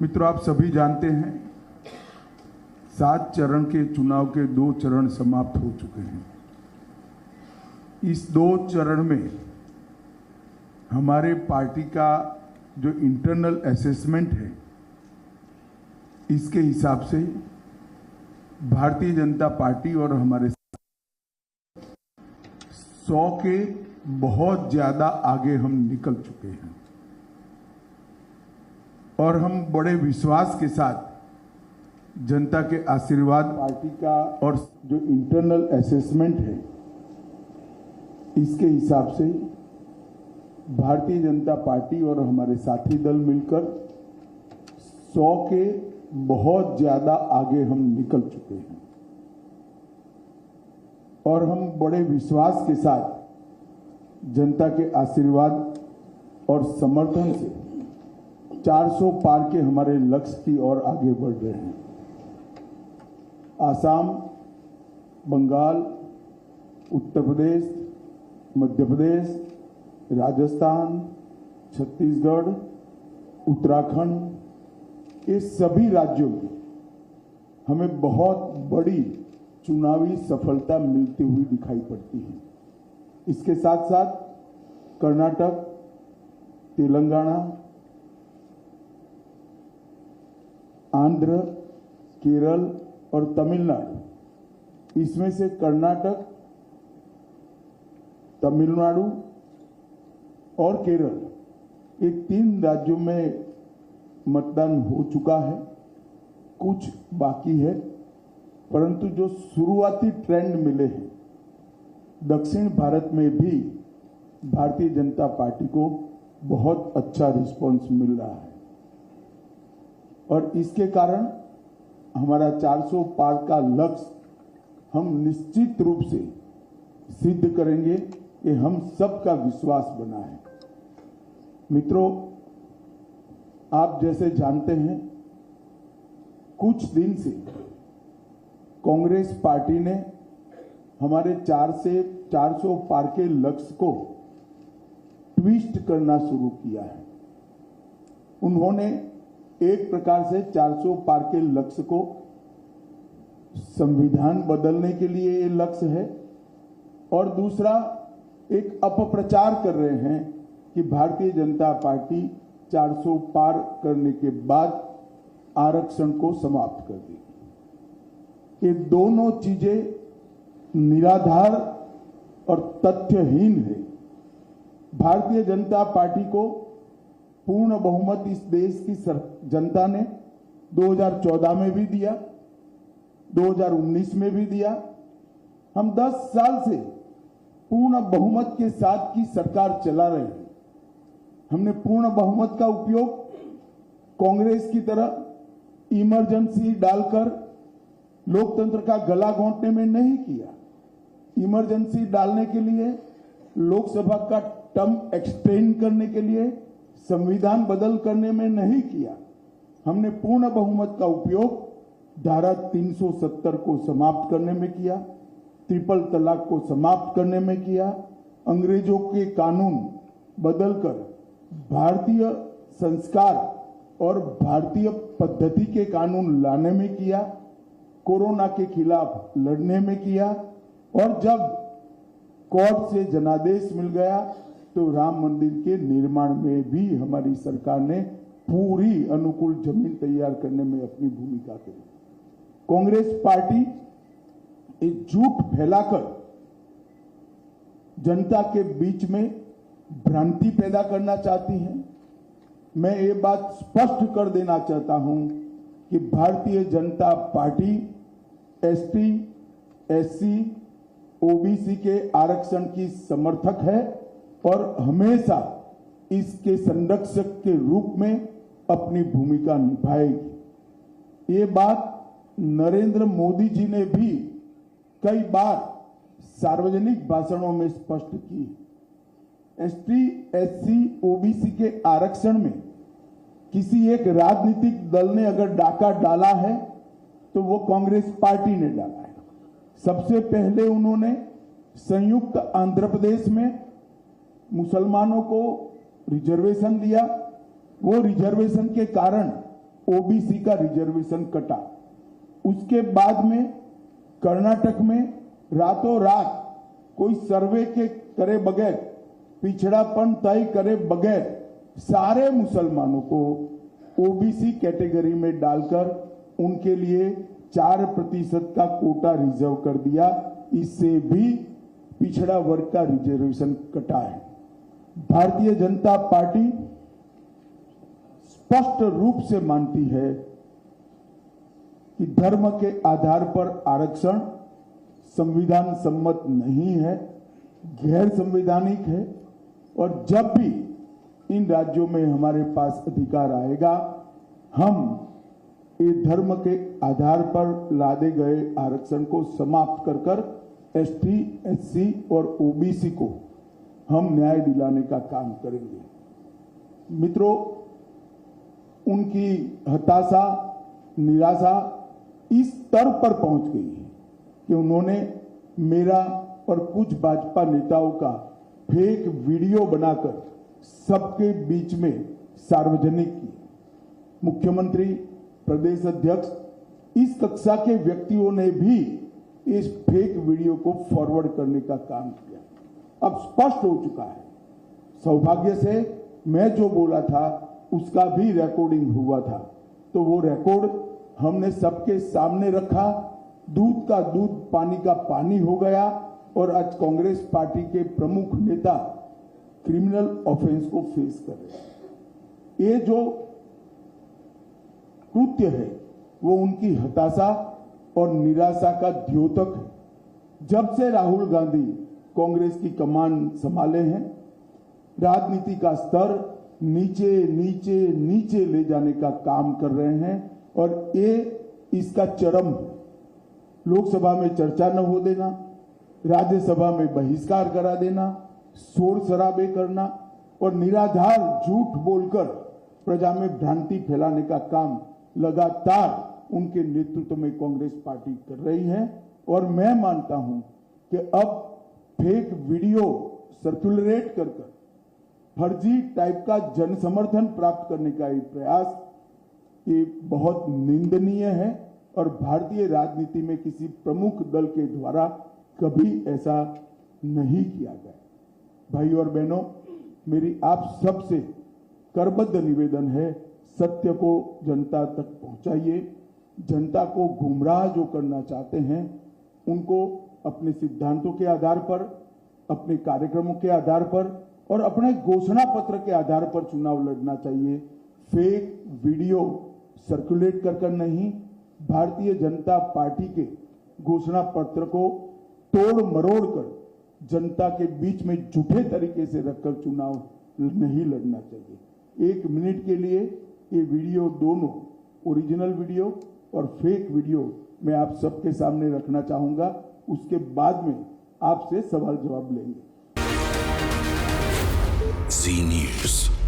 मित्रों, आप सभी जानते हैं 7 चरण के चुनाव के 2 चरण समाप्त हो चुके हैं। इस 2 चरण में हमारे पार्टी का जो इंटरनल असेसमेंट है, इसके हिसाब से भारतीय जनता पार्टी और हमारे 100 के बहुत ज्यादा आगे हम निकल चुके हैं और हम बड़े विश्वास के साथ जनता के आशीर्वाद पार्टी का और जो इंटरनल असेसमेंट है, इसके हिसाब से भारतीय जनता पार्टी और हमारे साथी दल मिलकर 100 के बहुत ज्यादा आगे हम निकल चुके हैं और हम बड़े विश्वास के साथ जनता के आशीर्वाद और समर्थन से 400 पार के हमारे लक्ष्य की ओर आगे बढ़ रहे हैं। आसाम, बंगाल, उत्तर प्रदेश, मध्य प्रदेश, राजस्थान, छत्तीसगढ़, उत्तराखंड, ये सभी राज्यों में हमें बहुत बड़ी चुनावी सफलता मिलती हुई दिखाई पड़ती है। इसके साथ साथ कर्नाटक, तेलंगाना, आंध्र, केरल और तमिलनाडु, इसमें से कर्नाटक, तमिलनाडु और केरल, ये 3 राज्यों में मतदान हो चुका है। कुछ बाकी है, परंतु जो शुरुआती ट्रेंड मिले हैं, दक्षिण भारत में भी भारतीय जनता पार्टी को बहुत अच्छा रिस्पांस मिल रहा है और इसके कारण हमारा 400 पार का लक्ष्य हम निश्चित रूप से सिद्ध करेंगे, ये हम सबका विश्वास बना है। मित्रों, आप जैसे जानते हैं, कुछ दिन से कांग्रेस पार्टी ने हमारे 400 पार के लक्ष्य को ट्विस्ट करना शुरू किया है। उन्होंने एक प्रकार से 400 पार के लक्ष्य को संविधान बदलने के लिए ये लक्ष्य है और दूसरा एक अपप्रचार कर रहे हैं कि भारतीय जनता पार्टी 400 पार करने के बाद आरक्षण को समाप्त कर देगी। ये दोनों चीजें निराधार और तथ्यहीन है। भारतीय जनता पार्टी को पूर्ण बहुमत इस देश की जनता ने 2014 में भी दिया, 2019 में भी दिया। हम 10 साल से पूर्ण बहुमत के साथ की सरकार चला रहे हैं। हमने पूर्ण बहुमत का उपयोग कांग्रेस की तरह इमरजेंसी डालकर लोकतंत्र का गला घोंटने में नहीं किया। इमरजेंसी डालने के लिए, लोकसभा का टर्म एक्सटेंड करने के लिए, संविधान बदल करने में नहीं किया। हमने पूर्ण बहुमत का उपयोग धारा 370 को समाप्त करने में किया, ट्रिपल तलाक को समाप्त करने में किया, अंग्रेजों के कानून बदलकर भारतीय संस्कार और भारतीय पद्धति के कानून लाने में किया, कोरोना के खिलाफ लड़ने में किया और जब कोर्ट से जनादेश मिल गया तो राम मंदिर के निर्माण में भी हमारी सरकार ने पूरी अनुकूल जमीन तैयार करने में अपनी भूमिका करी। कांग्रेस पार्टी एक झूठ फैलाकर जनता के बीच में भ्रांति पैदा करना चाहती है। मैं ये बात स्पष्ट कर देना चाहता हूं कि Bharatiya Janata party ST, SC, OBC के आरक्षण की समर्थक है और हमेशा इसके संरक्षक के रूप में अपनी भूमिका निभाएगी। ये बात नरेंद्र मोदी जी ने भी कई बार सार्वजनिक भाषणों में स्पष्ट की। एसटी, एससी, ओबीसी के आरक्षण में किसी एक राजनीतिक दल ने अगर डाका डाला है तो वो कांग्रेस पार्टी ने डाला है। सबसे पहले उन्होंने संयुक्त आंध्र प्रदेश में मुसलमानों को रिजर्वेशन दिया। वो रिजर्वेशन के कारण ओबीसी का रिजर्वेशन कटा। उसके बाद में कर्नाटक में रातों रात कोई सर्वे के करे बगैर, पिछड़ापन तय करे बगैर सारे मुसलमानों को ओबीसी कैटेगरी में डालकर उनके लिए 4% का कोटा रिजर्व कर दिया। इससे भी पिछड़ा वर्ग का रिजर्वेशन कटा है। भारतीय जनता पार्टी स्पष्ट रूप से मानती है कि धर्म के आधार पर आरक्षण संविधान सम्मत नहीं है, गैर संवैधानिक है, और जब भी इन राज्यों में हमारे पास अधिकार आएगा, हम ये धर्म के आधार पर लादे गए आरक्षण को समाप्त कर कर एसटी, एससी और ओबीसी को हम न्याय दिलाने का काम करेंगे। मित्रों, उनकी हताशा, निराशा इस स्तर पर पहुंच गई है कि उन्होंने मेरा और कुछ भाजपा नेताओं का फेक वीडियो बनाकर सबके बीच में सार्वजनिक की। मुख्यमंत्री, प्रदेश अध्यक्ष, इस कक्षा के व्यक्तियों ने भी इस फेक वीडियो को फॉरवर्ड करने का काम किया। अब स्पष्ट हो चुका है। सौभाग्य से मैं जो बोला था उसका भी रिकॉर्डिंग हुआ था, तो वो रिकॉर्ड हमने सबके सामने रखा। दूध का दूध, पानी का पानी हो गया और आज कांग्रेस पार्टी के प्रमुख नेता क्रिमिनल ऑफेंस को फेस कर रहे हैं। ये जो कृत्य है वो उनकी हताशा और निराशा का द्योतक है। जब से राहुल गांधी कांग्रेस की कमान संभाले हैं, राजनीति का स्तर नीचे नीचे नीचे ले जाने का काम कर रहे हैं और ये इसका चरम है। लोकसभा में चर्चा न हो देना, राज्यसभा में बहिष्कार करा देना, शोर शराबे करना और निराधार झूठ बोलकर प्रजा में भ्रांति फैलाने का काम लगातार उनके नेतृत्व में कांग्रेस पार्टी कर रही है। और मैं मानता हूं कि अब फेक वीडियो सर्कुलेट कर फर्जी टाइप का जन समर्थन प्राप्त करने का ये प्रयास ये बहुत निंदनीय है और भारतीय राजनीति में किसी प्रमुख दल के द्वारा कभी ऐसा नहीं किया गया। भाई और बहनों, मेरी आप सबसे करबद्ध निवेदन है, सत्य को जनता तक पहुंचाइए। जनता को गुमराह जो करना चाहते हैं उनको अपने सिद्धांतों के आधार पर, अपने कार्यक्रमों के आधार पर और अपने घोषणा पत्र के आधार पर चुनाव लड़ना चाहिए। फेक वीडियो सर्कुलेट कर नहीं, भारतीय जनता पार्टी के घोषणा पत्र को तोड़ मरोड़ कर जनता के बीच में झूठे तरीके से रखकर चुनाव नहीं लड़ना चाहिए। 1 मिनट के लिए ये वीडियो, दोनों ओरिजिनल वीडियो और फेक वीडियो मैं आप सबके सामने रखना चाहूंगा। उसके बाद में आपसे सवाल जवाब लेंगे। जी न्यूज़।